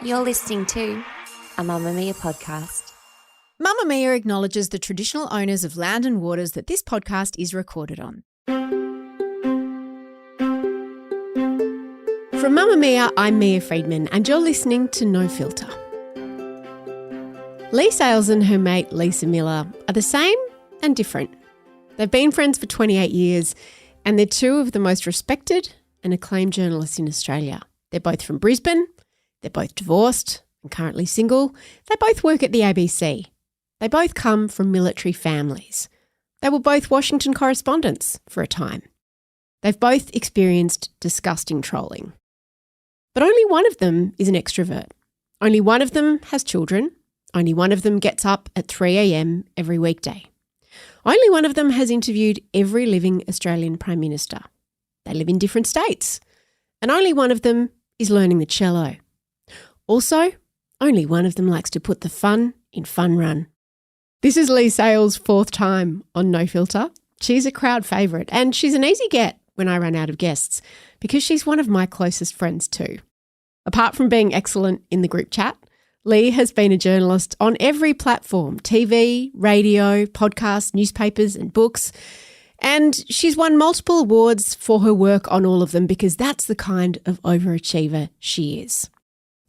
You're listening to a Mamamia podcast. Mamamia acknowledges the traditional owners of land and waters that this podcast is recorded on. From Mamamia, I'm Mia Friedman, and you're listening to No Filter. Leigh Sales and her mate Lisa Millar are the same and different. They've been friends for 28 years, and they're two of the most respected and acclaimed journalists in Australia. They're both from Brisbane, they're both divorced and currently single. They both work at the ABC. They both come from military families. They were both Washington correspondents for a time. They've both experienced disgusting trolling. But only one of them is an extrovert. Only one of them has children. Only one of them gets up at 3 a.m. every weekday. Only one of them has interviewed every living Australian Prime Minister. They live in different states. And only one of them is learning the cello. Also, only one of them likes to put the fun in fun run. This is Leigh Sales' fourth time on No Filter. She's a crowd favourite and she's an easy get when I run out of guests because she's one of my closest friends too. Apart from being excellent in the group chat, Leigh has been a journalist on every platform, TV, radio, podcasts, newspapers and books. And she's won multiple awards for her work on all of them because that's the kind of overachiever she is.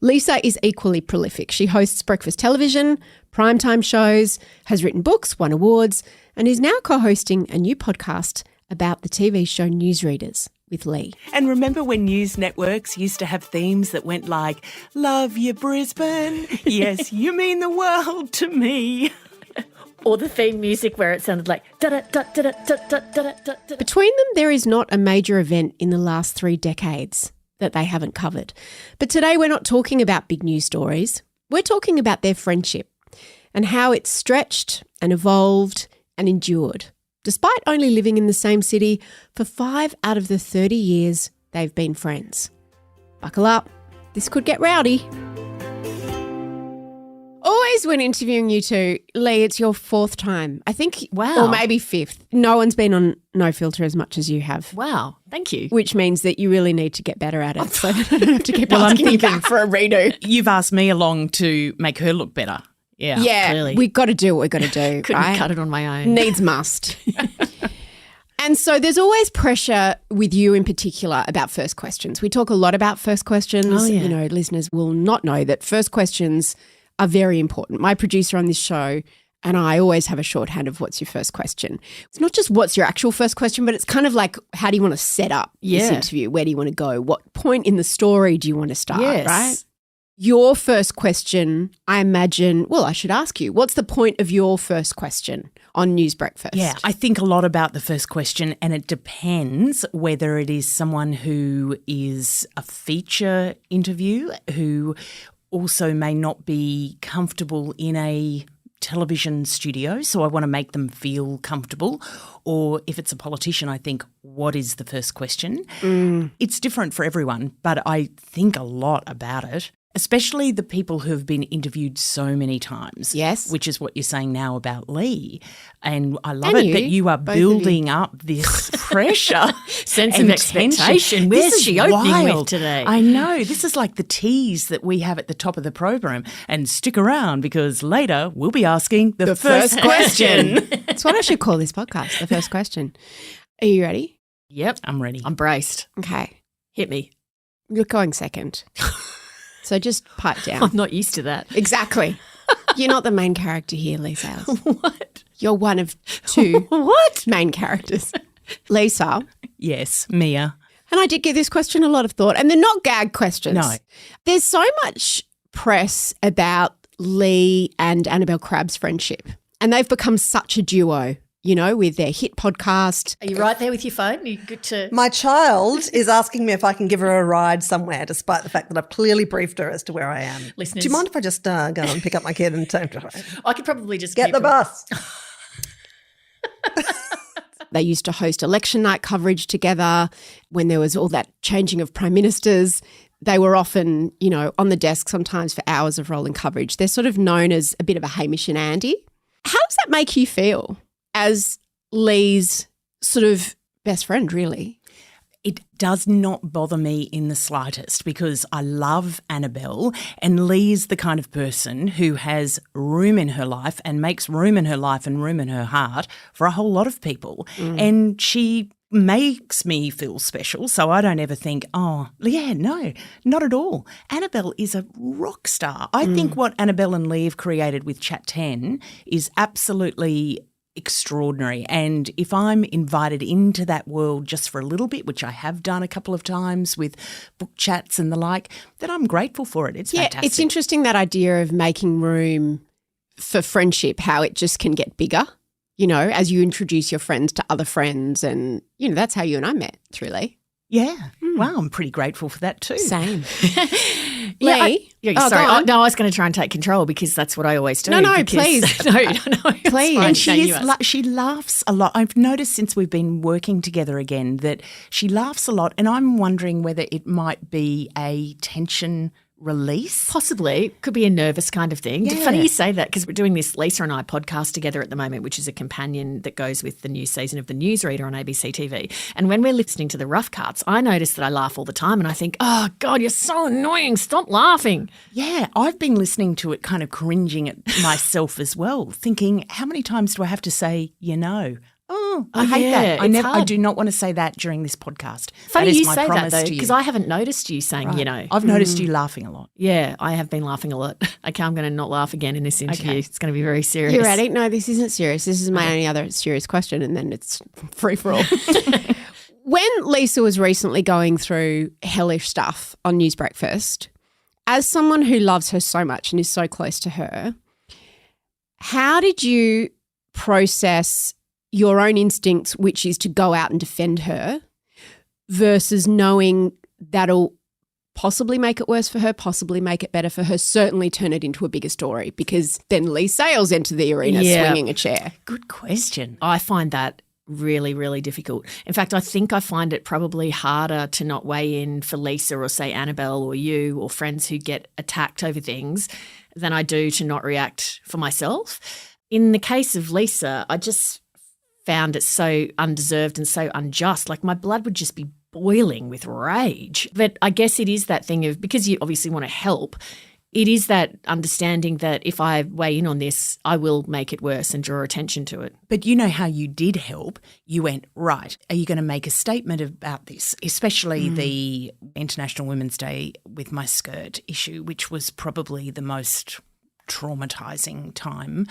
Lisa is equally prolific. She hosts breakfast television, primetime shows, has written books, won awards, and is now co-hosting a new podcast about the TV show Newsreaders with Leigh. And remember when news networks used to have themes that went like, "Love you, Brisbane. Yes, you mean the world to me." Or the theme music where it sounded like da-da-da-da-da-da-da-da-da. Between them, there is not a major event in the last 3 decades that they haven't covered. But today we're not talking about big news stories. We're talking about their friendship and how it's stretched and evolved and endured, despite only living in the same city for 5 out of the 30 years they've been friends. Buckle up, this could get rowdy. Always when interviewing you two, Leigh, it's your 4th time. I think, Wow. Or maybe 5th. No one's been on No Filter as much as you have. Wow, thank you. Which means that you really need to get better at it. So I don't have to keep asking you back for a redo. You've asked me along to make her look better. Yeah. Yeah, clearly. we got to do what we got to do. Couldn't right? cut it on my own. Needs must. And so there's always pressure with you in particular about first questions. We talk a lot about first questions. Oh, yeah. You know, listeners will not know that first questions are very important. My producer on this show and I always have a shorthand of what's your first question. It's not just what's your actual first question, but it's kind of like how do you want to set up this interview? Where do you want to go? What point in the story do you want to start, right? Your first question, I imagine, well, I should ask you, what's the point of your first question on News Breakfast? Yeah, I think a lot about the first question, and it depends whether it is someone who is a feature interview who also may not be comfortable in a television studio, so I want to make them feel comfortable. Or if it's a politician, I think, what is the first question? It's different for everyone, but I think a lot about it, especially the people who have been interviewed so many times. Yes. Which is what you're saying now about Leigh. And I love And it that you are building up this pressure. Sense and of expectation. tension. Where's This is she opening with wild. today? I know. This is like the tease that we have at the top of the program. And stick around because later we'll be asking the first question. That's what I should call this podcast, the first question. Are you ready? Yep, I'm ready. I'm braced. Okay. Hit me. You're going second. So just pipe down. I'm not used to that. Exactly. You're not the main character here, Leigh Sales. What? You're one of 2 What? main characters. Lisa. Yes, Mia. And I did give this question a lot of thought, and they're not gag questions. No. There's so much press about Leigh and Annabelle Crabb's friendship, and they've become such a duo, you know, with their hit podcast. Are you right there with your phone? You good to? My child is asking me if I can give her a ride somewhere, despite the fact that I've clearly briefed her as to where I am. Listeners. Do you mind if I just go and pick up my kid and take her? I could probably just Get keep the them. bus. They used to host election night coverage together when there was all that changing of prime ministers. They were often, you know, on the desk sometimes for hours of rolling coverage. They're sort of known as a bit of a Hamish and Andy. How does that make you feel as Leigh's sort of best friend, really? It does not bother me in the slightest because I love Annabelle, and Leigh's the kind of person who has room in her life and makes room in her life and room in her heart for a whole lot of people. And she makes me feel special, so I don't ever think, oh, yeah, no, not at all. Annabelle is a rock star. I think what Annabelle and Leigh have created with Chat 10 is absolutely extraordinary. And if I'm invited into that world just for a little bit, which I have done a couple of times with book chats and the like, then I'm grateful for it. It's fantastic. It's interesting, that idea of making room for friendship, how it just can get bigger, you know, as you introduce your friends to other friends. And, you know, that's how you and I met, through Leigh. Yeah. Wow, I'm pretty grateful for that too. Same. Leigh? Sorry. go on. I was going to try and take control because that's what I always do. No, please. No. Please. And she laughs a lot. I've noticed since we've been working together again that she laughs a lot, and I'm wondering whether it might be a tension release. Possibly. Could be a nervous kind of thing. Yeah. Funny you say that, because we're doing this Lisa and I podcast together at the moment, which is a companion that goes with the new season of The Newsreader on ABC TV. And when we're listening to the rough cuts, I notice that I laugh all the time and I think, oh, God, you're so annoying. Stop laughing. Yeah, I've been listening to it kind of cringing at myself as well, thinking, how many times do I have to say, you know? Oh, I hate that. I do not want to say that during this podcast. Funny that is you my say that, promise though, to you. because I haven't noticed you saying, you know. I've noticed you laughing a lot. Yeah, I have been laughing a lot. Okay, I'm going to not laugh again in this interview. Okay. It's going to be very serious. You ready? No, this isn't serious. This is my only other serious question, and then it's free for all. When Lisa was recently going through hellish stuff on News Breakfast, as someone who loves her so much and is so close to her, how did you process your own instincts, which is to go out and defend her, versus knowing that'll possibly make it worse for her, possibly make it better for her, certainly turn it into a bigger story, because then Leigh sails into the arena swinging a chair? Good question. I find that really, really difficult. In fact, I think I find it probably harder to not weigh in for Lisa or, say, Annabelle or you or friends who get attacked over things than I do to not react for myself. In the case of Lisa, I just found it so undeserved and so unjust. Like, my blood would just be boiling with rage. But I guess it is that thing of, because you obviously want to help, it is that understanding that if I weigh in on this, I will make it worse and draw attention to it. But you know how you did help. You went, right, are you going to make a statement about this, especially the International Women's Day with my skirt issue, which was probably the most traumatizing time,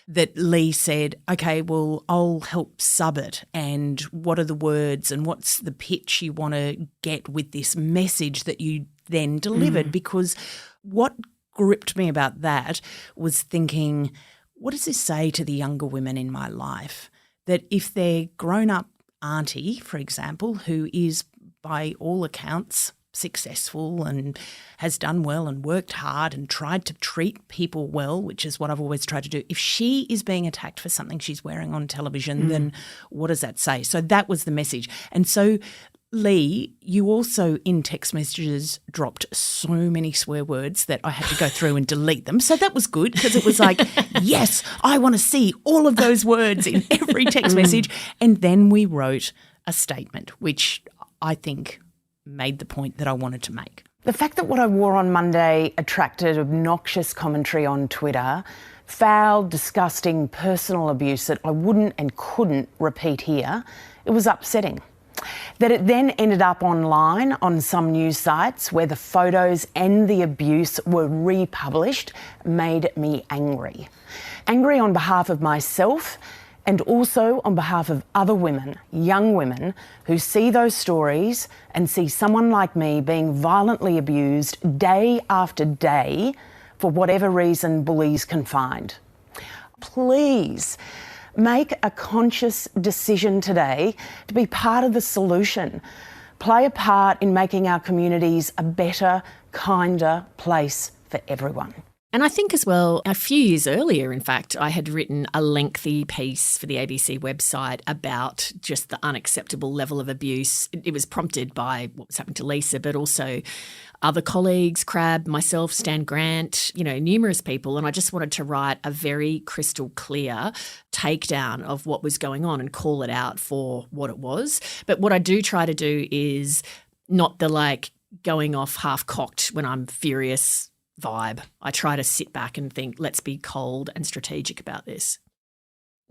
that Leigh said, okay, well, I'll help sub it, and what are the words and what's the pitch you want to get with this message that you then delivered? Because what gripped me about that was thinking, what does this say to the younger women in my life? That if their grown-up auntie, for example, who is by all accounts successful and has done well and worked hard and tried to treat people well, which is what I've always tried to do, if she is being attacked for something she's wearing on television, then what does that say? So that was the message. And so, Leigh, you also in text messages dropped so many swear words that I had to go through and delete them. So that was good, because it was like, yes, I want to see all of those words in every text message. And then we wrote a statement, which I think made the point that I wanted to make. The fact that what I wore on Monday attracted obnoxious commentary on Twitter, foul, disgusting personal abuse that I wouldn't and couldn't repeat here, it was upsetting. That it then ended up online on some news sites where the photos and the abuse were republished made me angry. Angry on behalf of myself and also on behalf of other women, young women, who see those stories and see someone like me being violently abused day after day for whatever reason bullies can find. Please make a conscious decision today to be part of the solution. Play a part in making our communities a better, kinder place for everyone. And I think as well, a few years earlier, in fact, I had written a lengthy piece for the ABC website about just the unacceptable level of abuse. It was prompted by what was happening to Lisa, but also other colleagues, Crab, myself, Stan Grant, numerous people. And I just wanted to write a very crystal clear takedown of what was going on and call it out for what it was. But what I do try to do is not the going off half-cocked when I'm furious vibe. I try to sit back and think, let's be cold and strategic about this.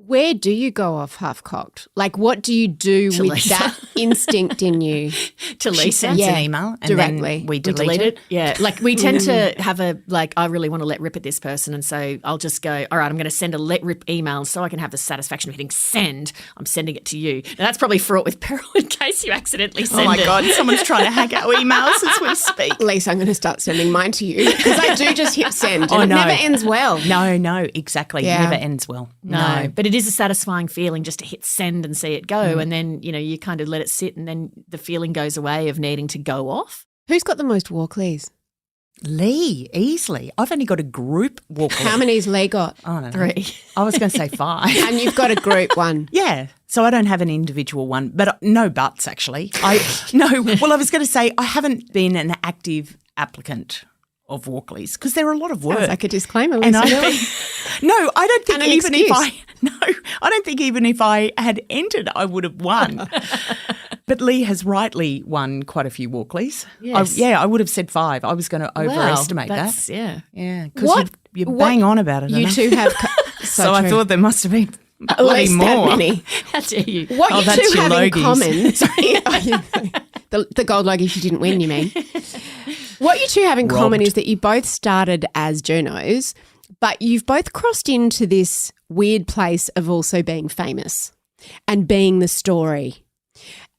Where do you go off half-cocked? What do you do with Lisa. that instinct in you? To Lisa? She sends an email and directly. then we delete it. Yeah. We tend to have I really want to let rip at this person. And so I'll just go, all right, I'm going to send a let rip email so I can have the satisfaction of hitting send. I'm sending it to you. And that's probably fraught with peril in case you accidentally send it. Oh my God, someone's trying to hack our emails as we speak. Lisa, I'm going to start sending mine to you because I do just hit send and Oh, it no. never ends well. No, exactly. Yeah. It never ends well. No, but it is a satisfying feeling just to hit send and see it go. And then, you kind of let it sit and then the feeling goes away of needing to go off. Who's got the most Walkleys? Leigh, easily. I've only got a group walk. How many's Leigh got? I don't know. 3. I was going to say 5. And you've got a group one. Yeah. So I don't have an individual one, but no buts actually. I was going to say I haven't been an active applicant of Walkleys because there are a lot of work. Sounds like a disclaimer, Lisa. And I Miller. don't think And an even excuse. I don't think even if I had entered, I would have won. But Leigh has rightly won quite a few Walkleys. Yes. I would have said 5. I was going to overestimate that's, that. Yeah. Yeah, because you bang on about it. You Annette. two have So I true. thought there must have been At bloody least more. that many. How dare you? What Oh, you that's two your have in Logies. common, the gold Logies you didn't win, you mean? What you two have in common Robbed. is that you both started as journos, but you've both crossed into this weird place of also being famous and being the story.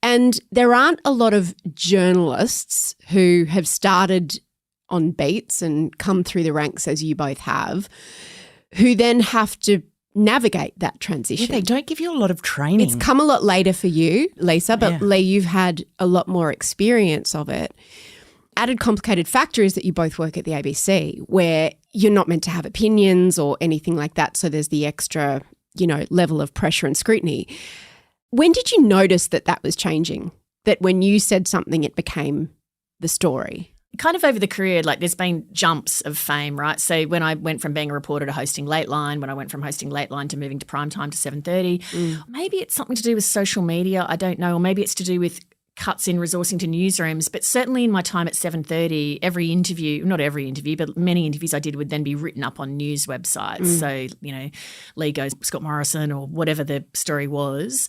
And there aren't a lot of journalists who have started on beats and come through the ranks as you both have, who then have to navigate that transition. Yeah, they don't give you a lot of training. It's come a lot later for you, Lisa, but Yeah. Leigh, you've had a lot more experience of it. Added complicated factor is that you both work at the ABC where you're not meant to have opinions or anything like that. So there's the extra, level of pressure and scrutiny. When did you notice that that was changing? That when you said something, it became the story? Kind of over the career, there's been jumps of fame, right? So when I went from being a reporter to hosting Lateline, when I went from hosting Lateline to moving to primetime to 7:30, maybe it's something to do with social media, I don't know, or maybe it's to do with cuts in resourcing to newsrooms. But certainly in my time at 7:30, not every interview, but many interviews I did would then be written up on news websites. So, Leigh goes Scott Morrison or whatever the story was.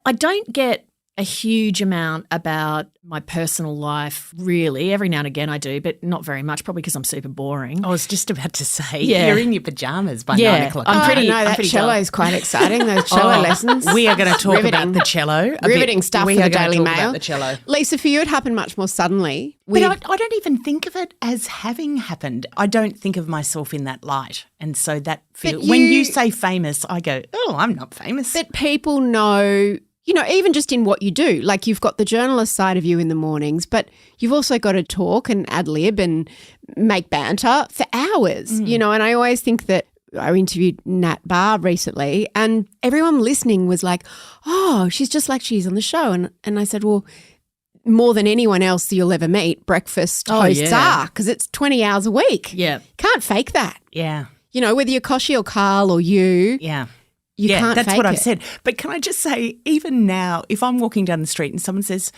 I don't get a huge amount about my personal life, really. Every now and again I do, but not very much, probably because I'm super boring. I was just about to say, Yeah. you're in your pajamas by Yeah, 9 o'clock. I'm pretty- no, that pretty cello dull. is quite exciting, those cello lessons. We are going to talk Riveting. about the cello. a bit. Riveting stuff We for are the gonna Daily talk Mail. about the cello. Lisa, for you it happened much more suddenly. But I don't even think of it as having happened. I don't think of myself in that light. And so that when you say famous, I go, oh, I'm not famous. But people know, even just in what you do, you've got the journalist side of you in the mornings, but you've also got to talk and ad lib and make banter for hours, and I always think that I interviewed Nat Barr recently and everyone listening was like, oh, she's just like she's on the show. And I said, well, more than anyone else you'll ever meet, breakfast hosts are, because it's 20 hours a week. Yeah. Can't fake that. Yeah. Whether you're Koshi or Carl or you, Yeah. you can't that's fake what it. I've said. But can I just say, even now, if I'm walking down the street and someone says,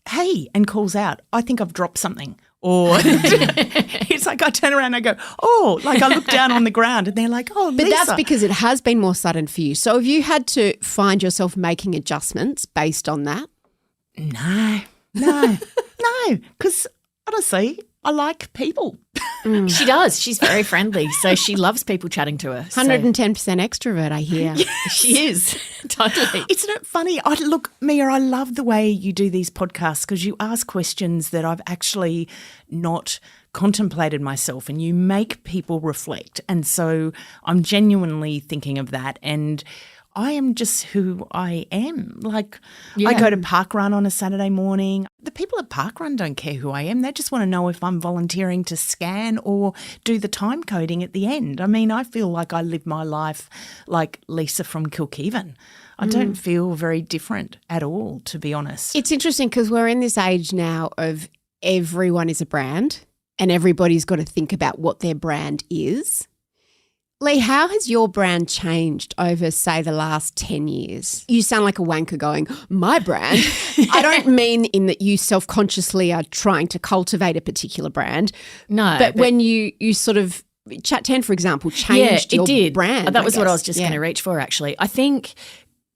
hey, and calls out, I think I've dropped something. Or it's like I turn around and I go, oh, I look down on the ground and they're like, oh, But Lisa. that's because it has been more sudden for you. So have you had to find yourself making adjustments based on that? No, because honestly, I like people. She does. She's very friendly. So she loves people chatting to her. So 110% extrovert, I hear. she is. Totally. Isn't it funny? Look, Mia, I love the way you do these podcasts because you ask questions that I've actually not contemplated myself and you make people reflect. And so I'm genuinely thinking of that. And I am just who I am. Like, Yeah. I go to parkrun on a Saturday morning. The people at parkrun don't care who I am. They just want to know if I'm volunteering to scan or do the time coding at the end. I mean, I feel like I live my life like Lisa from Kilkeven. I don't feel very different at all, to be honest. It's interesting because we're in this age now of everyone is a brand and everybody's got to think about what their brand is. Leigh, how has your brand changed over, say, the last 10 years? You sound like a wanker going, my brand. I don't mean in that you self-consciously are trying to cultivate a particular brand. No. But when you sort of, Chat 10, for example, changed your brand. That was what I was guess. just going to reach for, actually. I think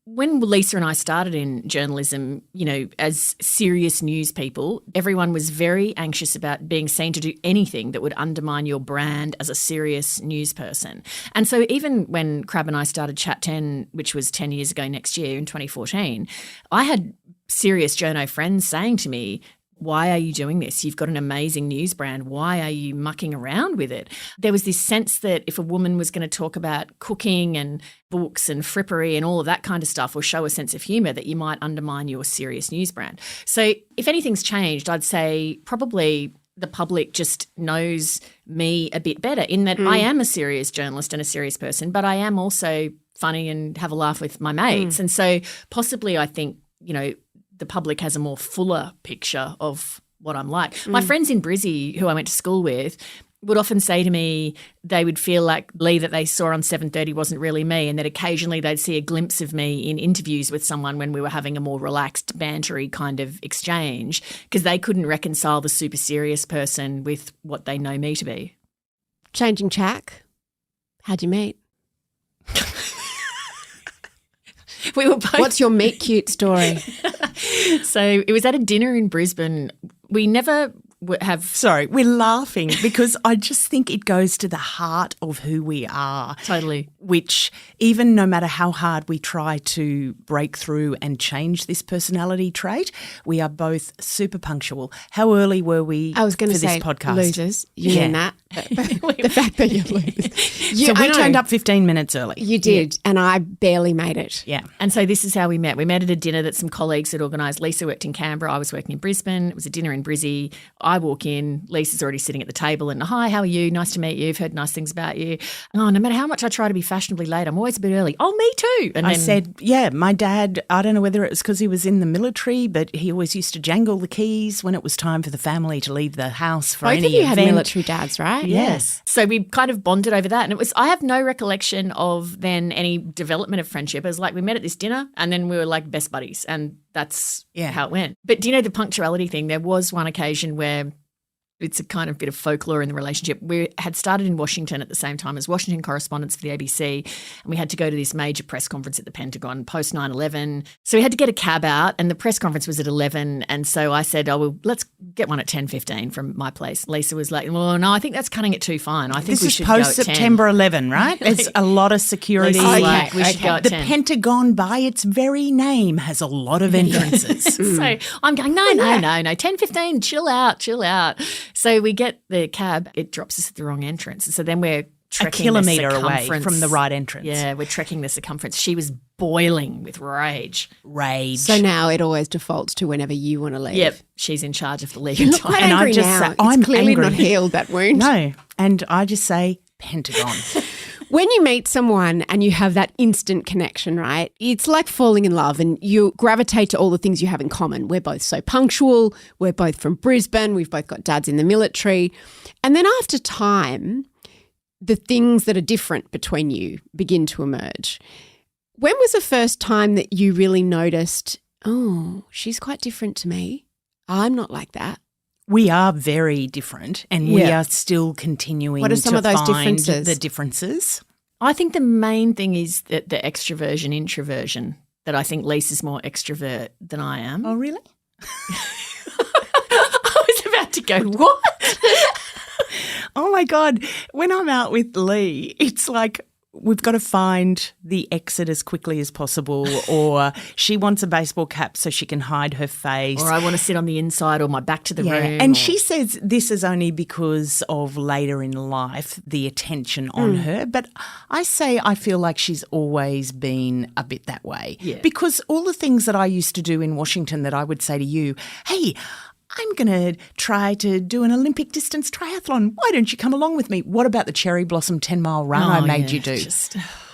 when Lisa and I started in journalism, you know, as serious news people, everyone was very anxious about being seen to do anything that would undermine your brand as a serious news person. And so even when Crab and I started Chat 10, which was 10 years ago next year in 2014, I had serious journo friends saying to me, why are you doing this? You've got an amazing news brand. Why are you mucking around with it? There was this sense that if a woman was going to talk about cooking and books and frippery and all of that kind of stuff or show a sense of humour, that you might undermine your serious news brand. So if anything's changed, I'd say probably the public just knows me a bit better in that I am a serious journalist and a serious person, but I am also funny and have a laugh with my mates. And so possibly I think, you know, the public has a more fuller picture of what I'm like. My friends in Brizzy, who I went to school with, would often say to me they would feel like Leigh that they saw on 7:30 wasn't really me, and that occasionally they'd see a glimpse of me in interviews with someone when we were having a more relaxed, bantery kind of exchange, because they couldn't reconcile the super serious person with what they know me to be. Changing track. How'd you meet? We were both. What's your meet cute story? So it was at a dinner in Brisbane. We never have. Sorry, we're laughing because I just think it goes to the heart of who we are. Totally. Which even no matter how hard we try to break through and change this personality trait, we are both super punctual. How early were we I was going for to say this podcast? losers. You mean that? The fact that you're losers. So we turned up 15 minutes early. You did, and I barely made it. Yeah. And so this is how we met. We met at a dinner that some colleagues had organised. Lisa worked in Canberra. I was working in Brisbane. It was a dinner in Brizzy. I walk in. Lisa's already sitting at the table and, hi, how are you? Nice to meet you. I've heard nice things about you. Oh, no matter how much I try to be fashionably late, I'm always a bit early. Oh, me too. And I said, yeah, my dad, I don't know whether it was because he was in the military, but he always used to jangle the keys when it was time for the family to leave the house for Both any of you event. had military dads, right? Yes. So we kind of bonded over that. And it was, I have no recollection of then any development of friendship. It was like we met at this dinner and then we were like best buddies. And that's how it went. But do you know the punctuality thing? There was one occasion where it's a kind of bit of folklore in the relationship. We had started in Washington at the same time as Washington correspondents for the ABC, and we had to go to this major press conference at the Pentagon post 9/11. So we had to get a cab out, and the press conference was at 11. And so I said, oh, well, let's get one at 10:15 from my place. Lisa was like, well, no, I think that's cutting it too fine. I think This we is should go at 10. post-September 11, right? There's a lot of security. Lisa's like, we should go at The 10. Pentagon, by its very name, has a lot of entrances. So I'm going, no, 10:15, chill out. So we get the cab, it drops us at the wrong entrance. So then we're A trekking kilometre the away circumference. from the right entrance. Yeah, we're trekking the circumference. She was boiling with rage. Rage. So now it always defaults to whenever you want to leave. Yep, she's in charge of the legal You look quite time. And I angry just now. say, It's I'm clearly angry. not healed, that wound. No. And I just say Pentagon. When you meet someone and you have that instant connection, right, it's like falling in love and you gravitate to all the things you have in common. We're both so punctual. We're both from Brisbane. We've both got dads in the military. And then after time, the things that are different between you begin to emerge. When was the first time that you really noticed, oh, she's quite different to me? I'm not like that. We are very different and we are still continuing What are some to of those find differences? the differences. I think the main thing is that the extroversion, introversion, that I think Lisa's more extrovert than I am. Oh, really? I was about to go, what? Oh, my God. When I'm out with Leigh, it's like we've got to find the exit as quickly as possible, or she wants a baseball cap so she can hide her face. Or I want to sit on the inside or my back to the room. And she says this is only because of later in life, the attention on her. But I say I feel like she's always been a bit that way. Yeah. Because all the things that I used to do in Washington that I would say to you, hey, I'm going to try to do an Olympic distance triathlon. Why don't you come along with me? What about the cherry blossom 10-mile run I made you do?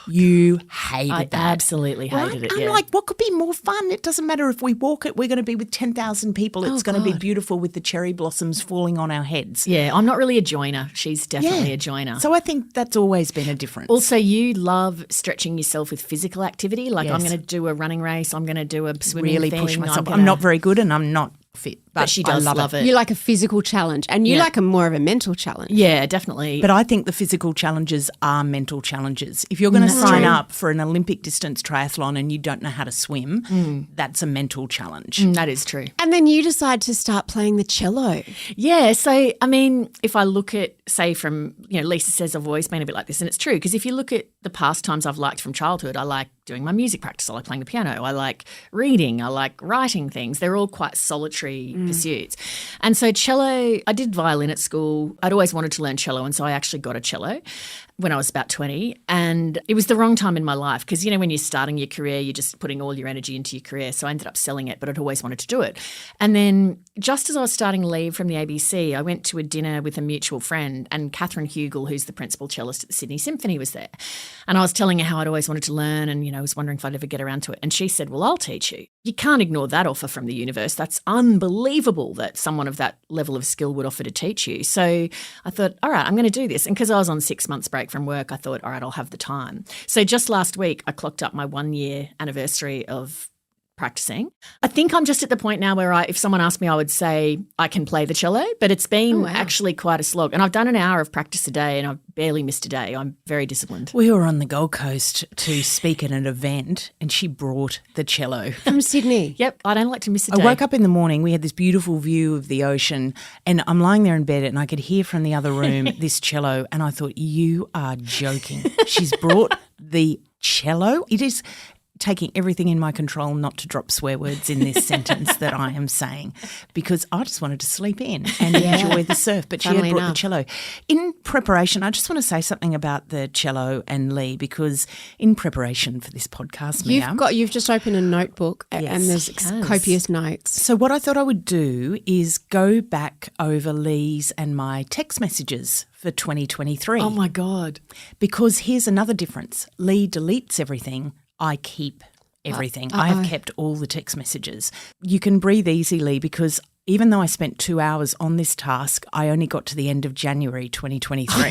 You hated that. I absolutely hated it. I'm like, what could be more fun? It doesn't matter if we walk it. We're going to be with 10,000 people. It's going to be beautiful with the cherry blossoms falling on our heads. Yeah, I'm not really a joiner. She's definitely a joiner. So I think that's always been a difference. Also, you love stretching yourself with physical activity. Like, Yes. I'm going to do a running race. I'm going to do a swimming really thing. push myself. I'm I'm not very good and I'm not fit. But she does I love it. You like a physical challenge and you like a more of a mental challenge. Yeah, definitely. But I think the physical challenges are mental challenges. If you're going to sign up for an Olympic distance triathlon and you don't know how to swim, that's a mental challenge. That is true. And then you decide to start playing the cello. Yeah. So, I mean, if I look at, say, from, Lisa says I've always been a bit like this, and it's true, because if you look at the pastimes I've liked from childhood, I like doing my music practice, I like playing the piano, I like reading, I like writing things. They're all quite solitary pursuits. And so cello, I did violin at school. I'd always wanted to learn cello, and so I actually got a cello when I was about 20, and it was the wrong time in my life because, when you're starting your career, you're just putting all your energy into your career. So I ended up selling it, but I'd always wanted to do it. And then just as I was starting leave from the ABC, I went to a dinner with a mutual friend, and Catherine Hugel, who's the principal cellist at the Sydney Symphony, was there. And I was telling her how I'd always wanted to learn and, I was wondering if I'd ever get around to it. And she said, well, I'll teach you. You can't ignore that offer from the universe. That's unbelievable that someone of that level of skill would offer to teach you. So I thought, all right, I'm going to do this. And because I was on 6 months break from work, I thought, all right, I'll have the time. So just last week, I clocked up my 1 year anniversary of practicing. I think I'm just at the point now where if someone asked me, I would say I can play the cello, but it's been actually quite a slog. And I've done an hour of practice a day and I've barely missed a day. I'm very disciplined. We were on the Gold Coast to speak at an event and she brought the cello. From Sydney. Yep, I don't like to miss a day. I woke up in the morning, we had this beautiful view of the ocean and I'm lying there in bed and I could hear from the other room this cello and I thought, you are joking. She's brought the cello. It is taking everything in my control not to drop swear words in this sentence that I am saying because I just wanted to sleep in and enjoy the surf. But she had brought the cello. In preparation, I just want to say something about the cello and Leigh because in preparation for this podcast, You've just opened a notebook and there's copious notes. So what I thought I would do is go back over Leigh's and my text messages for 2023. Oh my God. Because here's another difference. Leigh deletes everything. I keep everything. I have kept all the text messages. You can breathe easily because even though I spent 2 hours on this task, I only got to the end of January 2023.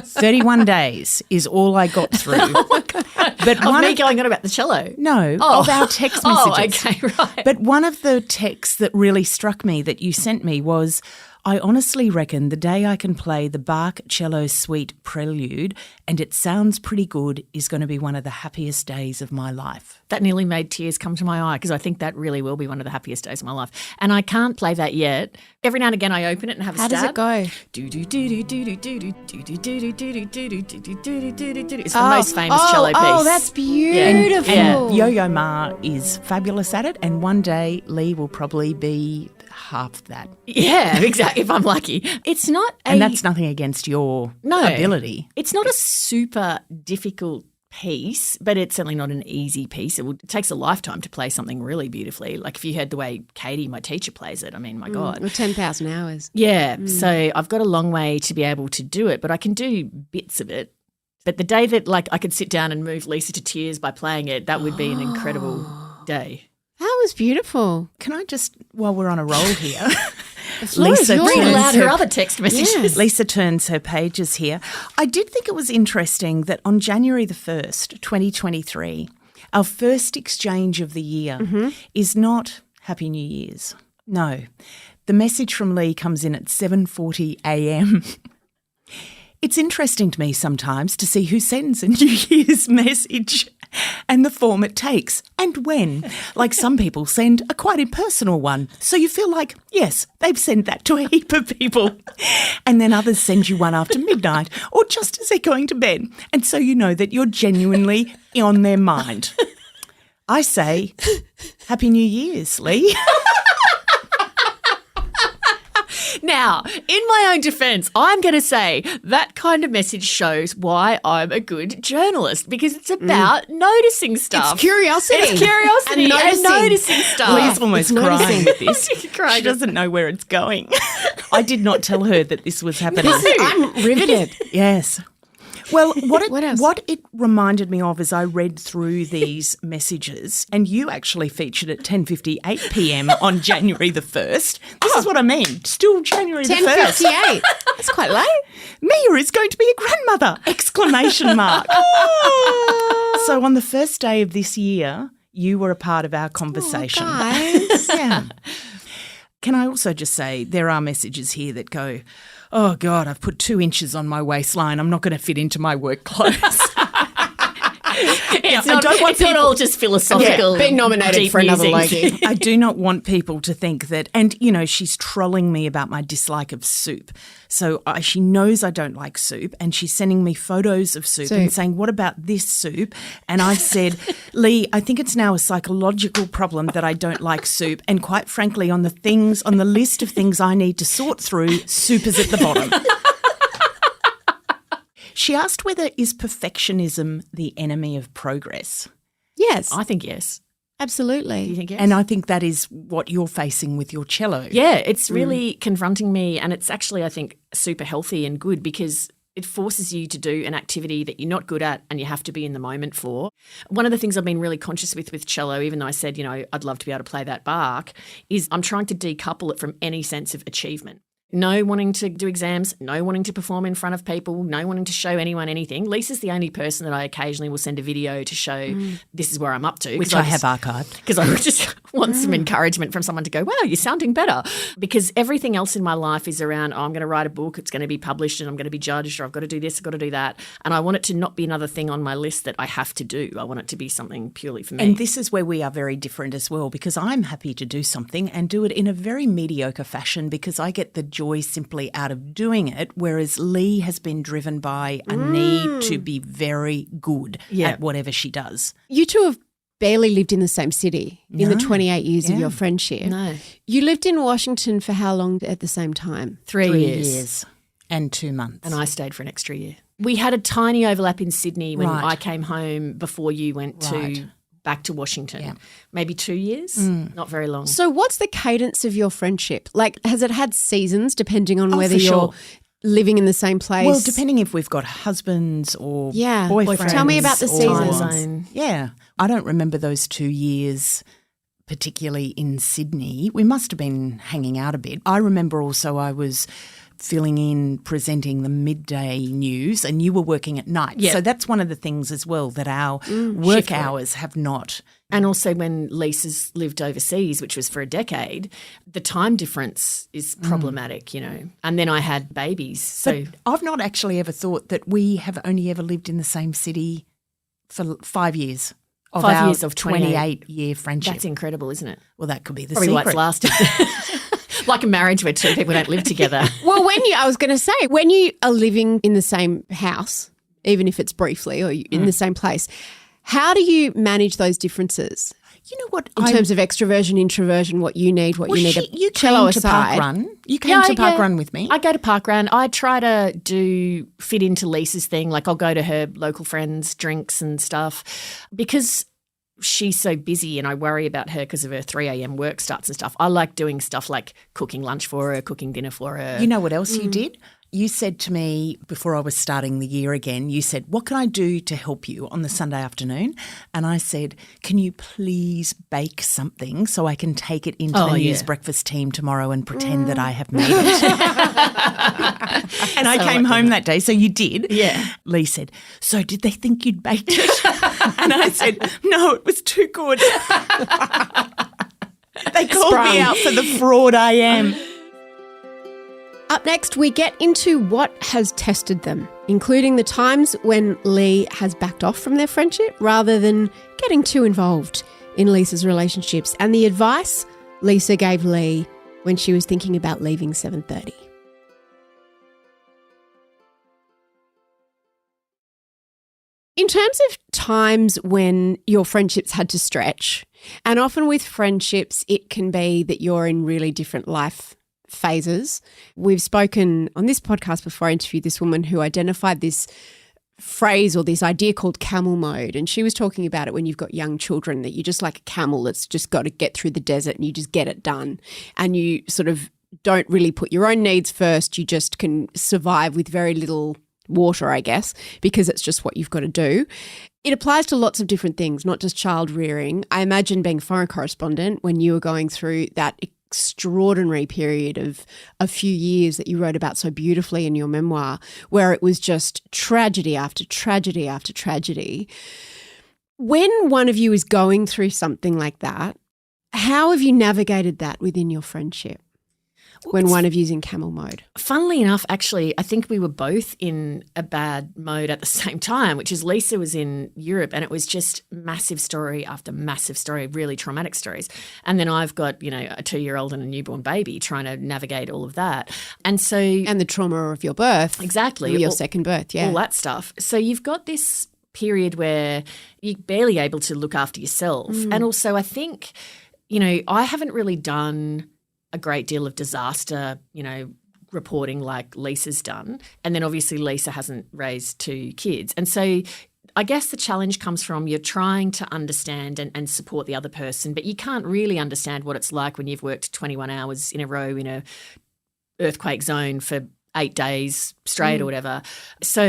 31 days is all I got through. Oh my God. But me going on about the cello? No, of our text messages. Oh, okay, right. But one of the texts that really struck me that you sent me was, I honestly reckon the day I can play the Bach Cello Suite Prelude and it sounds pretty good is going to be one of the happiest days of my life. That nearly made tears come to my eye because I think that really will be one of the happiest days of my life. And I can't play that yet. Every now and again I open it and have a stab. How does it go? It's the most famous cello piece. Oh, that's beautiful. And Yo-Yo Ma is fabulous at it and one day Leigh will probably be half that. Yeah, exactly, if I'm lucky. It's not and that's nothing against your ability. It's not a super difficult piece, but it's certainly not an easy piece. It takes a lifetime to play something really beautifully. Like if you heard the way Katie, my teacher, plays it, I mean, my God. Well, 10,000 hours. Yeah, so I've got a long way to be able to do it, but I can do bits of it. But the day that I could sit down and move Lisa to tears by playing it, that would be an incredible day. That was beautiful. Can I just, while we're on a roll here, Lisa read aloud her other text messages. Yes. Lisa turns her pages here. I did think it was interesting that on January the 1st, 2023, our first exchange of the year is not Happy New Year's. No. The message from Leigh comes in at 7:40 a.m. It's interesting to me sometimes to see who sends a New Year's message and the form it takes and when. Like some people send a quite impersonal one. So you feel like, yes, they've sent that to a heap of people. And then others send you one after midnight or just as they're going to bed. And so you know that you're genuinely on their mind. I say, Happy New Year's, Leigh. Now, in my own defence, I'm going to say that kind of message shows why I'm a good journalist, because it's about noticing stuff. It's curiosity. It's curiosity and noticing stuff. Lee's almost crying with this. She's crying. She doesn't know where it's going. I did not tell her that this was happening. I'm riveted. Yes. Well, What else? what it reminded me of as I read through these messages, and you actually featured at 10:58 p.m. on January the 1st. This is what I mean. Still January the 1st. 10:58. That's quite late. Mia is going to be a grandmother! Exclamation mark. So on the first day of this year, you were a part of our conversation. Guys. Yeah. Can I also just say there are messages here that go, oh, God, I've put 2 inches on my waistline. I'm not going to fit into my work clothes. It's not all just philosophical. Being nominated deep for another musings. Logie. I do not want people to think that, and, you know, she's trolling me about my dislike of soup. So she knows I don't like soup, and she's sending me photos of soup and saying, what about this soup? And I said, Leigh, I think it's now a psychological problem that I don't like soup. And quite frankly, on the list of things I need to sort through, soup is at the bottom. She asked whether is perfectionism the enemy of progress? Yes, I think yes. absolutely. Do you think yes? And I think that is what you're facing with your cello. Yeah, it's really confronting me, and it's actually, I think, super healthy and good because it forces you to do an activity that you're not good at and you have to be in the moment for. One of the things I've been really conscious with cello, even though I said, you know, I'd love to be able to play that Bach, is I'm trying to decouple it from any sense of achievement. No wanting to do exams, no wanting to perform in front of people, no wanting to show anyone anything. Lisa's the only person that I occasionally will send a video to show this is where I'm up to. Which I have archived. Because I just want some encouragement from someone to go, wow, you're sounding better. Because everything else in my life is around, I'm going to write a book, it's going to be published and I'm going to be judged, or I've got to do this, I've got to do that. And I want it to not be another thing on my list that I have to do. I want it to be something purely for me. And this is where we are very different as well, because I'm happy to do something and do it in a very mediocre fashion because I get the joy simply out of doing it, whereas Leigh has been driven by a need to be very good at whatever she does. You two have barely lived in the same city in the 28 years of your friendship. No. You lived in Washington for how long at the same time? 3 3 years. years and 2 months. And I stayed for an extra year. We had a tiny overlap in Sydney when Right. I came home before you went Right. to back to Washington. Yeah. Maybe 2 years, not very long. So what's the cadence of your friendship? Like, has it had seasons depending on whether for you're sure. living in the same place? Well, depending if we've got husbands or Yeah. boyfriends. Tell me about the or- seasons. Time zone. Yeah. I don't remember those 2 years, particularly in Sydney. We must have been hanging out a bit. I remember also I was filling in, presenting the midday news, and you were working at night. Yeah. So that's one of the things as well that our work shift work. hours have not. And also when Lisa's lived overseas, which was for a decade, the time difference is problematic, you know. And then I had babies. So But I've not actually ever thought that we have only ever lived in the same city for 5 years. Of 5 our years of 28-year friendship. that's incredible, isn't it? Well, that could be the Probably why secret. it's lasted. Like a marriage where two people don't live together. Well, I was going to say, when you are living in the same house, even if it's briefly or in the same place, how do you manage those differences You know what? in terms of extroversion, introversion, what you need, what you need? You cello came to Park aside. Run. You came to Park Run with me. I go to Park Run. I try to fit into Lisa's thing. Like I'll go to her local friends' drinks and stuff because she's so busy and I worry about her because of her 3 a.m. work starts and stuff. I like doing stuff like cooking lunch for her, cooking dinner for her. You know what else you did? You said to me before I was starting the year again, you said, what can I do to help you on the Sunday afternoon? And I said, can you please bake something so I can take it into the news breakfast team tomorrow and pretend that I have made it? And I came home that day, so you did. Yeah. Leigh said, so did they think you'd baked it? And I said, no, it was too good. They called me out for the fraud I am. Up next, we get into what has tested them, including the times when Leigh has backed off from their friendship rather than getting too involved in Lisa's relationships, and the advice Lisa gave Leigh when she was thinking about leaving 7:30. In terms of times when your friendships had to stretch, and often with friendships, it can be that you're in really different life phases. We've spoken on this podcast before. I interviewed this woman who identified this phrase or this idea called camel mode, and she was talking about it when you've got young children, that you're just like a camel that's just got to get through the desert and you just get it done, and you sort of don't really put your own needs first. You just can survive with very little water, I guess, because it's just what you've got to do. It applies to lots of different things, not just child rearing. I imagine being a foreign correspondent when you were going through that extraordinary period of a few years that you wrote about so beautifully in your memoir, where it was just tragedy after tragedy after tragedy. When one of you is going through something like that, how have you navigated that within your friendship? When one of you's in camel mode? Funnily enough, actually, I think we were both in a bad mode at the same time, which is Lisa was in Europe and it was just massive story after massive story, really traumatic stories. And then I've got, a 2-year-old and a newborn baby trying to navigate all of that. And so... And the trauma of your birth. Exactly. Or your second birth, yeah. All that stuff. So you've got this period where you're barely able to look after yourself. And also I think, I haven't really done a great deal of disaster, reporting like Lisa's done. And then obviously Lisa hasn't raised 2 kids. And so I guess the challenge comes from you're trying to understand and support the other person, but you can't really understand what it's like when you've worked 21 hours in a row in a earthquake zone for 8 days straight or whatever. So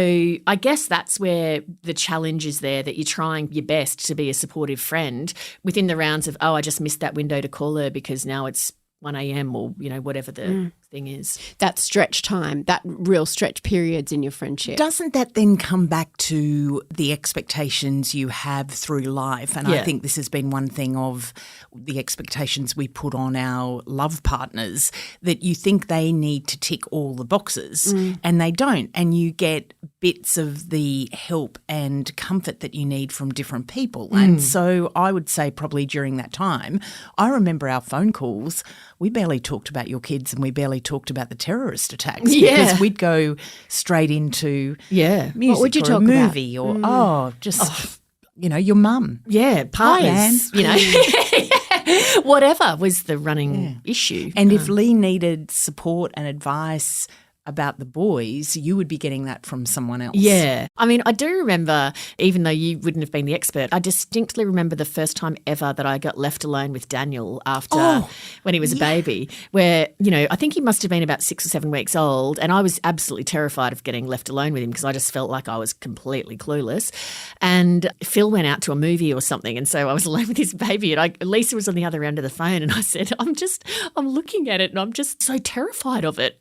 I guess that's where the challenge is there, that you're trying your best to be a supportive friend within the rounds of, I just missed that window to call her because now it's 1 a.m. or, whatever the thing is. That stretch time, that real stretch periods in your friendship. Doesn't that then come back to the expectations you have through life? And I think this has been one thing of the expectations we put on our love partners, that you think they need to tick all the boxes and they don't. And you get bits of the help and comfort that you need from different people. And so I would say probably during that time, I remember our phone calls, we barely talked about your kids and we barely talked about the terrorist attacks because we'd go straight into music what would you or talk a movie or your mum. Yeah, partners, whatever was the running issue. And if Leigh needed support and advice about the boys, you would be getting that from someone else. Yeah. I mean, I do remember, even though you wouldn't have been the expert, I distinctly remember the first time ever that I got left alone with Daniel after when he was a baby, where, I think he must have been about 6 or 7 weeks old, and I was absolutely terrified of getting left alone with him because I just felt like I was completely clueless. And Phil went out to a movie or something, and so I was alone with his baby, and Lisa was on the other end of the phone, and I said, I'm looking at it and I'm just so terrified of it.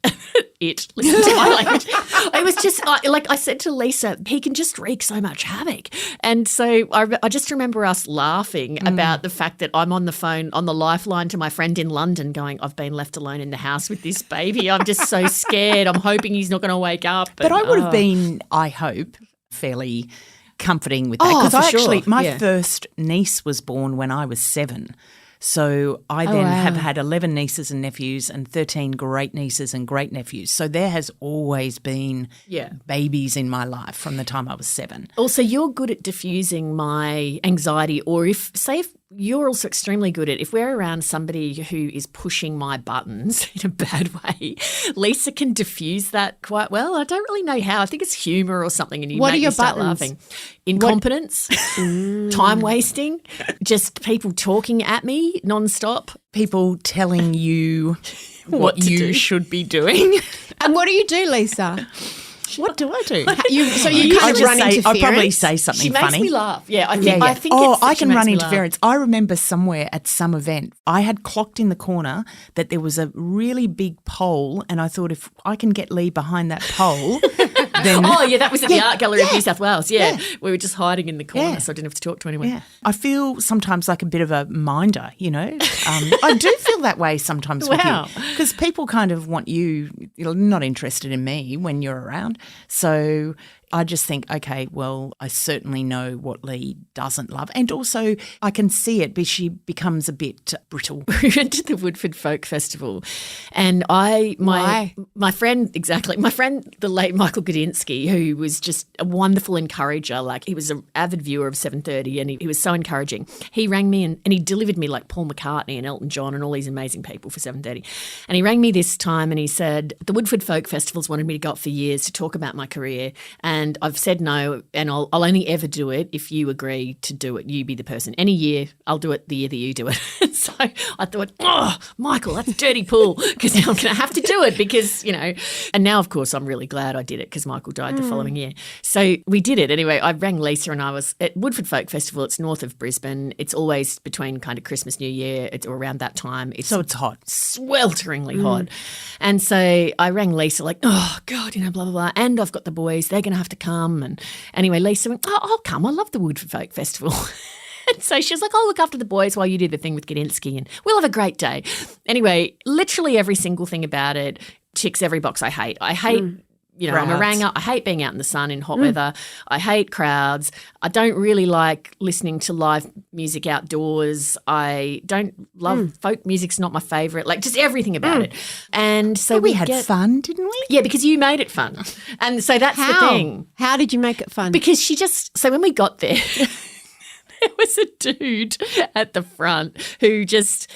Listen to my language. It was just like I said to Lisa, he can just wreak so much havoc. And so I just remember us laughing about the fact that I'm on the phone, on the lifeline to my friend in London going, I've been left alone in the house with this baby. I'm just so scared. I'm hoping he's not going to wake up. But I would have been, I hope, fairly comforting with that. Because my first niece was born when I was 7. So I then have had 11 nieces and nephews and 13 great nieces and great nephews. So there has always been babies in my life from the time I was 7. Also, you're good at diffusing my anxiety, or if you're also extremely good at, if we're around somebody who is pushing my buttons in a bad way, Lisa can diffuse that quite well. I don't really know how. I think it's humour or something, and what make are your me start buttons? Laughing. Incompetence, time wasting, just people talking at me nonstop. People telling you what you should be doing. And what do you do, Lisa? What do I do? You kind of run interference? I'll probably say something funny. She makes me laugh. Yeah, I think I can run interference. I remember somewhere at some event, I had clocked in the corner that there was a really big pole, and I thought if I can get Leigh behind that pole, then. Oh, yeah, that was at the Art Gallery of New South Wales. Yeah. We were just hiding in the corner, so I didn't have to talk to anyone. Yeah. I feel sometimes like a bit of a minder, you know. I do feel that way sometimes with you because people kind of want you're not interested in me when you're around. So I just think, okay, well, I certainly know what Leigh doesn't love. And also I can see it, but she becomes a bit brittle. We went to the Woodford Folk Festival and my friend, the late Michael Gadinsky, who was just a wonderful encourager, like he was an avid viewer of 7:30 and he was so encouraging. He rang me and he delivered me like Paul McCartney and Elton John and all these amazing people for 7:30. And he rang me this time and he said, the Woodford Folk Festival's wanted me to go up for years to talk about my career and I've said no and I'll only ever do it if you agree to do it. You be the person. Any year, I'll do it the year that you do it. So I thought, oh, Michael, that's dirty pool because now I'm going to have to do it because, you know. And now, of course, I'm really glad I did it because Michael died the following year. So we did it. Anyway, I rang Lisa and I was at Woodford Folk Festival. It's north of Brisbane. It's always between kind of Christmas, New Year, or around that time. So it's hot. Swelteringly hot. And so I rang Lisa like, oh, God, you know, blah, blah, blah. And I've got the boys. They're going to have to come. And anyway, Lisa went, oh, I'll come. I love the Woodford Folk Festival. And so she was like, I'll look after the boys while you do the thing with Gadinsky and we'll have a great day. Anyway, literally every single thing about it ticks every box I hate. I hate, you know, crowds. I'm a ranger. I hate being out in the sun in hot weather. I hate crowds. I don't really like listening to live music outdoors. I don't love folk music's not my favourite, like just everything about it. And so we had fun, didn't we? Yeah, because you made it fun. And so that's the thing. How did you make it fun? Because so when we got there, there was a dude at the front who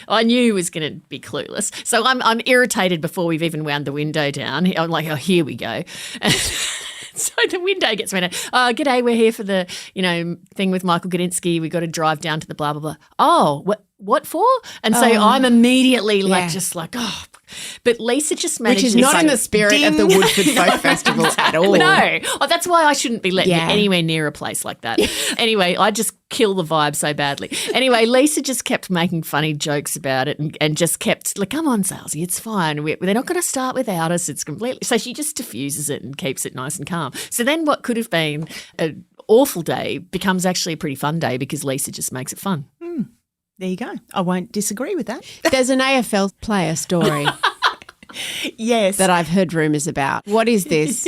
I knew was going to be clueless. So I'm irritated before we've even wound the window down. I'm like, oh, here we go. And so the window gets wound down. Oh, g'day, we're here for the, you know, thing with Michael Gadinsky. We got to drive down to the blah, blah, blah. Oh, what for? And so I'm immediately just like, oh. But Lisa just managed. Which is not in the spirit of the Woodford Folk Festival at all. No. Oh, that's why I shouldn't be letting you anywhere near a place like that. Anyway, I just kill the vibe so badly. Anyway, Lisa just kept making funny jokes about it and just kept like, come on, Salesy, it's fine. They're not going to start without us. It's completely. So she just diffuses it and keeps it nice and calm. So then what could have been an awful day becomes actually a pretty fun day because Lisa just makes it fun. There you go. I won't disagree with that. There's an AFL player story. Yes. That I've heard rumours about. What is this?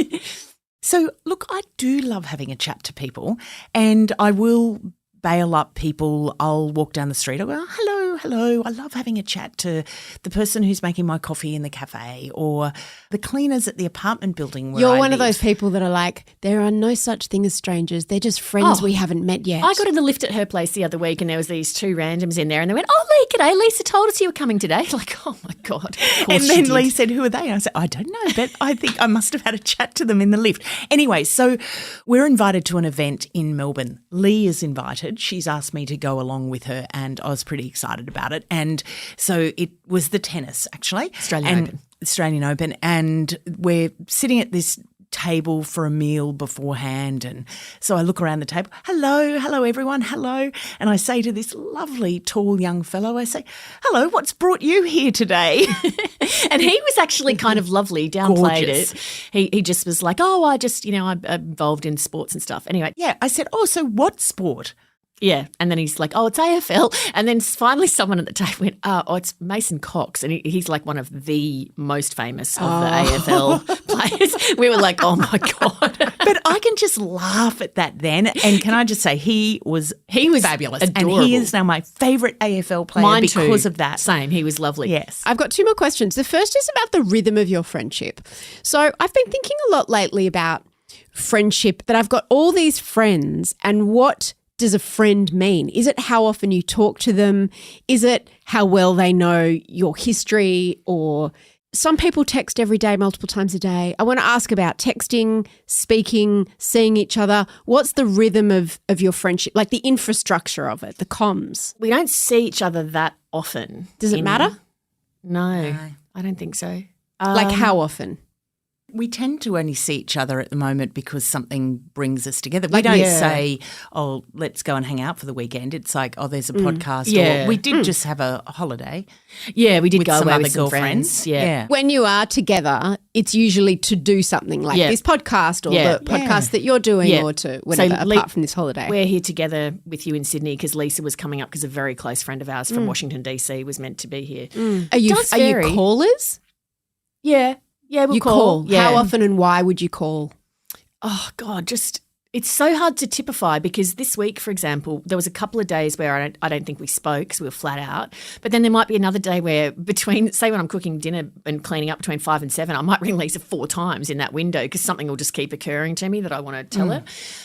So, look, I do love having a chat to people and I will bail up people. I'll walk down the street. I'll go, hello. I love having a chat to the person who's making my coffee in the cafe or the cleaners at the apartment building where You're I one of live. those people that are like, there are no such thing as strangers. They're just friends we haven't met yet. I got in the lift at her place the other week and there was these two randoms in there and they went, oh, Leigh, g'day. Lisa told us you were coming today. Like, oh, my God. And then Leigh said, who are they? And I said, I don't know, but I think I must have had a chat to them in the lift. Anyway, so we're invited to an event in Melbourne. Leigh is invited. She's asked me to go along with her and I was pretty excited about it. And so it was the tennis, actually. Australian Open. And we're sitting at this table for a meal beforehand. And so I look around the table. Hello, everyone. Hello. And I say to this lovely, tall young fellow, I say, hello, what's brought you here today? And he was actually kind of lovely, downplayed Gorgeous. it. He just was like, oh, I just, you know, I'm involved in sports and stuff. Anyway. Yeah. I said, oh, so what sport? Yeah. And then he's like, oh, it's AFL. And then finally someone at the table went, oh, it's Mason Cox. And he's like one of the most famous of the AFL players. We were like, oh, my God. But I can just laugh at that then. And can I just say, he was fabulous. Adorable. And he is now my favourite AFL player Mine because too. of that. Same. He was lovely. Yes. I've got two more questions. The first is about the rhythm of your friendship. So I've been thinking a lot lately about friendship, that I've got all these friends and what does a friend mean? Is it how often you talk to them? Is it how well they know your history? Or some people text every day, multiple times a day. I want to ask about texting, speaking, seeing each other. What's the rhythm of your friendship, like the infrastructure of it, the comms? We don't see each other that often. Does it matter? No, I don't think so. Like how often? We tend to only see each other at the moment because something brings us together. We don't say, oh, let's go and hang out for the weekend. It's like, oh, there's a podcast. Yeah. Or we did just have a holiday. Yeah, we did with go some away other with some girlfriends. friends. Yeah. When you are together, it's usually to do something like this podcast or the podcast that you're doing or to whatever, apart from this holiday. We're here together with you in Sydney because Lisa was coming up because a very close friend of ours from Washington, D.C. was meant to be here. Are you callers? Yeah. Yeah, we'll You call. Yeah. How often and why would you call? Oh, God, it's so hard to typify because this week, for example, there was a couple of days where I don't think we spoke because we were flat out. But then there might be another day where say when I'm cooking dinner and cleaning up between 5 and 7, I might ring Lisa 4 times in that window because something will just keep occurring to me that I want to tell her.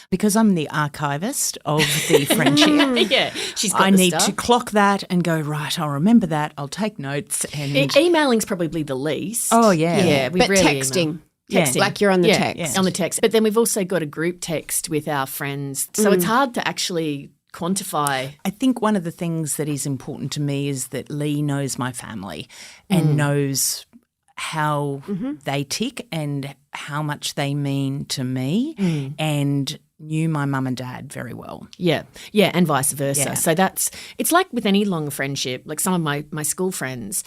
Because I'm the archivist of the friendship. Yeah, she's got I the need stuff. to clock that and go, right, I'll remember that. I'll take notes. And Emailing's probably the least. Oh, yeah. Yeah, we But really texting. email. Texting. Like you're on the text. On the text. But then we've also got a group text with our friends. So it's hard to actually quantify. I think one of the things that is important to me is that Leigh knows my family and knows how they tick and how much they mean to me and knew my mum and dad very well. Yeah, and vice versa. Yeah. So it's like with any long friendship, like some of my school friends,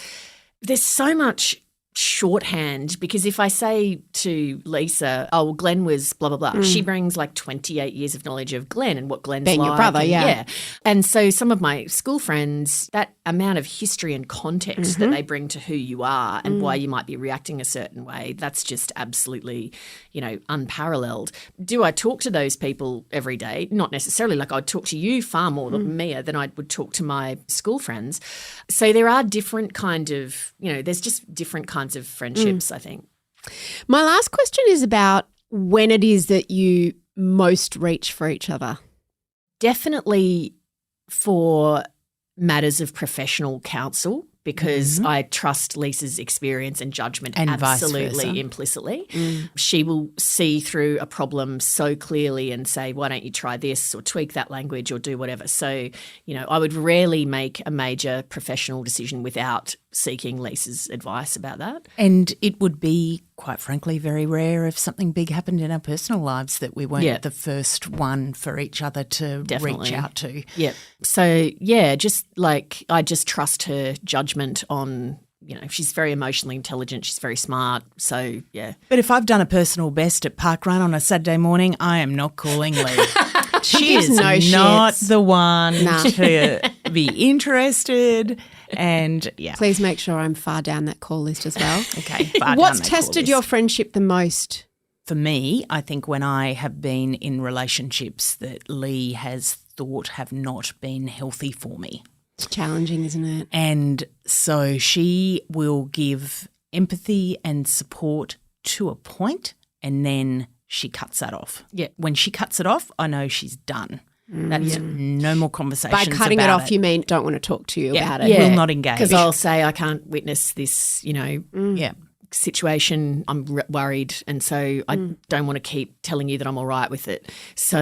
there's so much shorthand because if I say to Lisa, oh, well, Glenn was blah, blah, blah, she brings like 28 years of knowledge of Glenn and what Glenn's Being like. your brother, And, And so some of my school friends, that amount of history and context that they bring to who you are and why you might be reacting a certain way, that's just absolutely, unparalleled. Do I talk to those people every day? Not necessarily. Like I'd talk to you far more Mia than I would talk to my school friends. So there are different kind of, there's just different kinds of friendships, I think. My last question is about when it is that you most reach for each other. Definitely for matters of professional counsel because I trust Lisa's experience and judgment And vice absolutely versa. implicitly. She will see through a problem so clearly and say, why don't you try this or tweak that language or do whatever. So, I would rarely make a major professional decision without seeking Lisa's advice about that. And it would be, quite frankly, very rare if something big happened in our personal lives that we weren't the first one for each other to reach out to. Yeah. So, just like I just trust her judgment on, she's very emotionally intelligent. She's very smart. So, yeah. But if I've done a personal best at Parkrun on a Saturday morning, I am not calling Leigh. She is no not shits. the one to be interested. And Please make sure I'm far down that call list as well. okay. What's tested your friendship the most? For me, I think when I have been in relationships that Leigh has thought have not been healthy for me. It's challenging, isn't it? And so she will give empathy and support to a point and then she cuts that off. Yeah. When she cuts it off, I know she's done. That's no more conversations By cutting it about off, you mean don't want to talk to you about it. Will not engage. Because I'll say I can't witness this, Yeah. situation. I'm worried, and so I don't want to keep telling you that I'm all right with it. So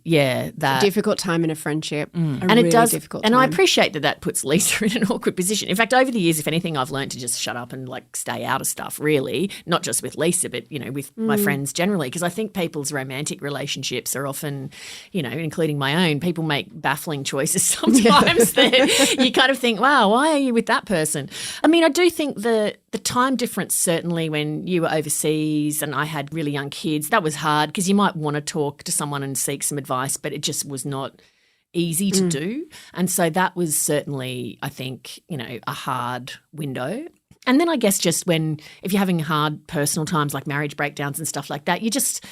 that Difficult time in a friendship. and really it does. difficult And time. I appreciate that puts Lisa in an awkward position. In fact, over the years, if anything, I've learned to just shut up and stay out of stuff. Really, not just with Lisa, but with my friends generally, because I think people's romantic relationships are often, including my own, people make baffling choices sometimes that you kind of think, wow, why are you with that person? I mean, I do think the time difference, certainly when you were overseas and I had really young kids, that was hard because you might want to talk to someone and seek some advice, but it just was not easy to do. And so that was certainly, I think, a hard window. And then I guess just if you're having hard personal times like marriage breakdowns and stuff like that, you're just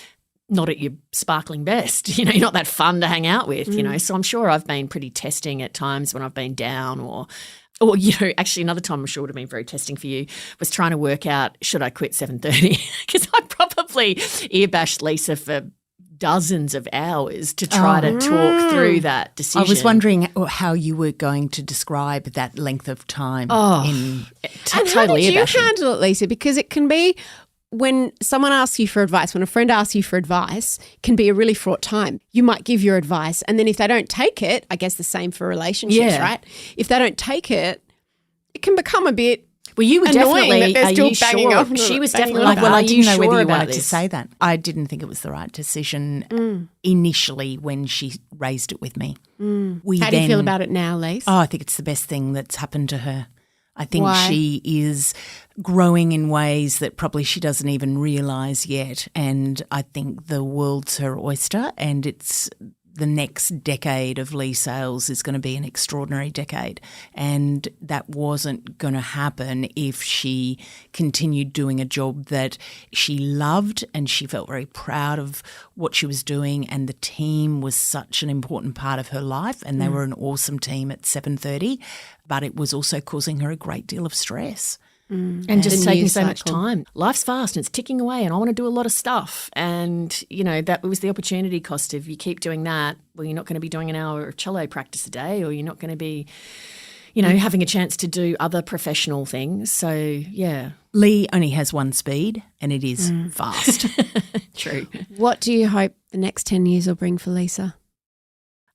not at your sparkling best. You're not that fun to hang out with, So I'm sure I've been pretty testing at times when I've been down or actually another time I'm sure would have been very testing for you was trying to work out, should I quit 7:30? Because I probably earbashed Lisa for dozens of hours to try to talk through that decision. I was wondering how you were going to describe that length of time. And how totally did you earbashing. handle it, Lisa? Because it can be when someone asks you for advice, when a friend asks you for advice, can be a really fraught time. You might give your advice and then if they don't take it, I guess the same for relationships, right? If they don't take it, it can become a bit Well, you were annoying definitely. that they're still are you banging sure? on. She was banging definitely on like, about Well, I are didn't you know sure whether you about wanted to this? say that. I didn't think it was the right decision initially when she raised it with me. How do you feel about it now, Lise? Oh, I think it's the best thing that's happened to her. I think Why? she is growing in ways that probably she doesn't even realise yet. And I think the world's her oyster, and it's the next decade of Leigh Sales is going to be an extraordinary decade. And that wasn't going to happen if she continued doing a job that she loved and she felt very proud of what she was doing, and the team was such an important part of her life, and they were an awesome team at 7:30, but it was also causing her a great deal of stress. And just The taking news so much cycle. time. Life's fast and it's ticking away, and I want to do a lot of stuff. And, you know, that was the opportunity cost of you keep doing that. Well, you're not going to be doing an hour of cello practice a day, or you're not going to be, you know, having a chance to do other professional things. So, yeah. Leigh only has one speed, and it is fast. True. What do you hope the next 10 years will bring for Lisa?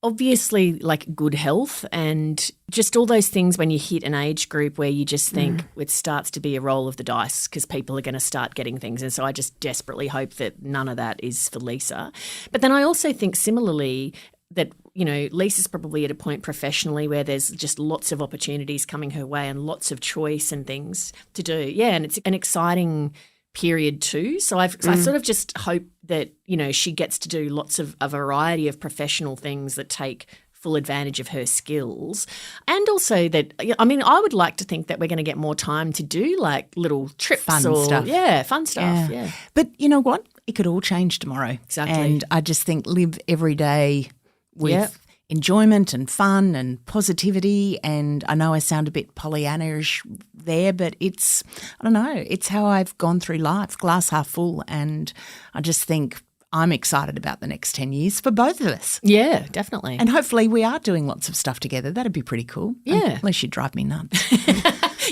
Obviously, like good health and just all those things when you hit an age group where you just think it starts to be a roll of the dice because people are going to start getting things. And so I just desperately hope that none of that is for Lisa. But then I also think similarly that, you know, Lisa's probably at a point professionally where there's just lots of opportunities coming her way and lots of choice and things to do. Yeah, and it's an exciting period too. So I sort of just hope that, you know, she gets to do lots of a variety of professional things that take full advantage of her skills. And also that, I mean, I would like to think that we're going to get more time to do like little trips Fun or stuff. Yeah, fun stuff. Yeah. But you know what? It could all change tomorrow. Exactly. And I just think live every day with Yep. enjoyment and fun and positivity. And I know I sound a bit Pollyanna-ish there, but it's, I don't know, it's how I've gone through life, glass half full. And I just think I'm excited about the next 10 years for both of us. Yeah, definitely. And hopefully we are doing lots of stuff together. That'd be pretty cool. Yeah. Unless you drive me nuts.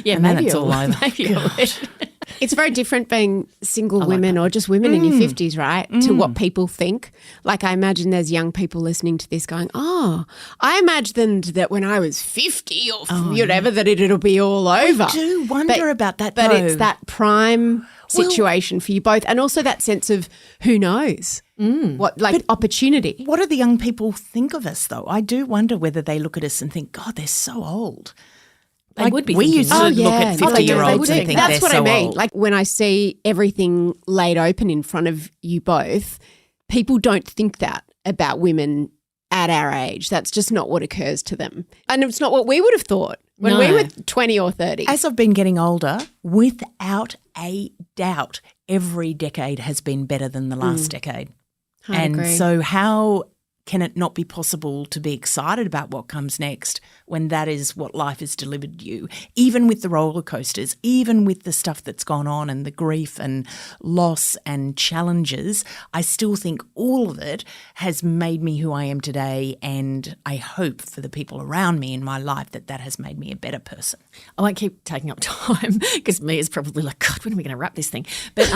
yeah, and then maybe it's all over. Maybe I would. It's very different being single women or just women in your 50s, right, to what people think. Like I imagine there's young people listening to this going, oh, I imagined that when I was 50 or whatever that it'll be all over. I do wonder about that, But though. it's that prime situation for you both, and also that sense of who knows, what like opportunity. What do the young people think of us, though? I do wonder whether they look at us and think, God, they're so old. They would be we thinking used that. to look at 50-year-olds and think that's they're what so I mean. old. Like when I see everything laid open in front of you both, people don't think that about women at our age. That's just not what occurs to them. And it's not what we would have thought when we No. were 20 or 30. As I've been getting older, without a doubt, every decade has been better than the last decade. I And agree. so how can it not be possible to be excited about what comes next when that is what life has delivered you, even with the roller coasters, even with the stuff that's gone on and the grief and loss and challenges? I still think all of it has made me who I am today, and I hope for the people around me in my life that that has made me a better person. I won't keep taking up time because Mia's probably like, God, when are we going to wrap this thing? But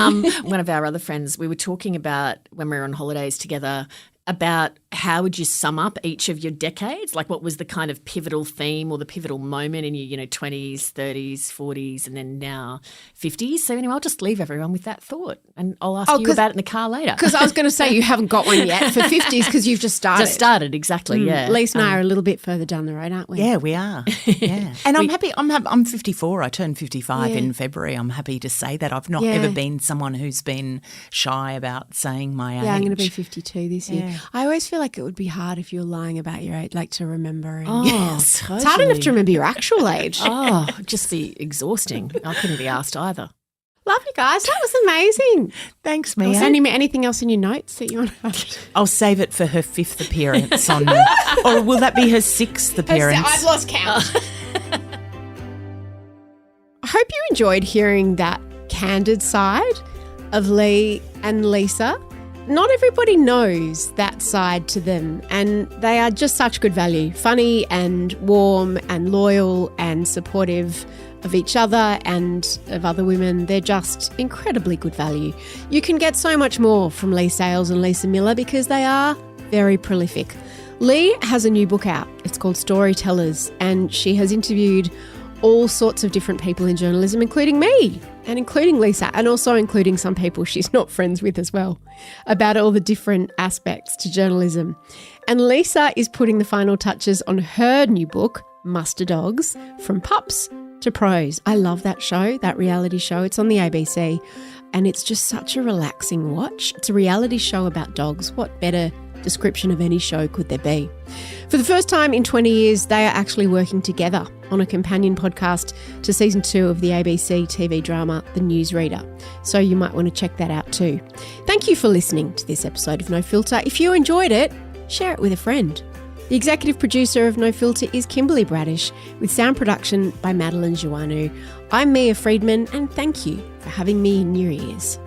one of our other friends, we were talking about when we were on holidays together about how would you sum up each of your decades? Like what was the kind of pivotal theme or the pivotal moment in your 20s, 30s, 40s, and then now 50s? So anyway, I'll just leave everyone with that thought and I'll ask you 'cause- about it in the car later. Because I was going to say you haven't got one yet for 50s because you've just started. Just started, exactly, yeah. Lisa and I are a little bit further down the road, aren't we? Yeah, we are. Yeah. And I'm happy. I'm 54. I turned 55 Yeah. in February. I'm happy to say that. I've not Yeah. ever been someone who's been shy about saying my age. Yeah, I'm going to be 52 this year. Yeah. I always feel like it would be hard if you're lying about your age, like to remember. And Yes, It's hard enough to remember your actual age. Oh, it'd just be exhausting. I couldn't be asked either. Love you guys. That was amazing. Thanks, Was Mia. there anything else in your notes that you want to I'll save it for her 5th appearance on, or will that be her 6th appearance? I've lost count. I hope you enjoyed hearing that candid side of Leigh and Lisa. Not everybody knows that side to them, and they are just such good value. Funny and warm and loyal and supportive of each other and of other women. They're just incredibly good value. You can get so much more from Leigh Sales and Lisa Millar because they are very prolific. Leigh has a new book out. It's called Storytellers, and she has interviewed all sorts of different people in journalism, including me and including Lisa, and also including some people she's not friends with as well, about all the different aspects to journalism. And Lisa is putting the final touches on her new book, Muster Dogs, From Pups to Pros. I love that show, that reality show. It's on the ABC and it's just such a relaxing watch. It's a reality show about dogs. What better description of any show could there be? For the first time in 20 years, they are actually working together on a companion podcast to season 2 of the ABC TV drama, The Newsreader. So you might want to check that out too. Thank you for listening to this episode of No Filter. If you enjoyed it, share it with a friend. The executive producer of No Filter is Kimberly Bradish, with sound production by Madeline Joannou. I'm Mia Friedman, and thank you for having me in your ears.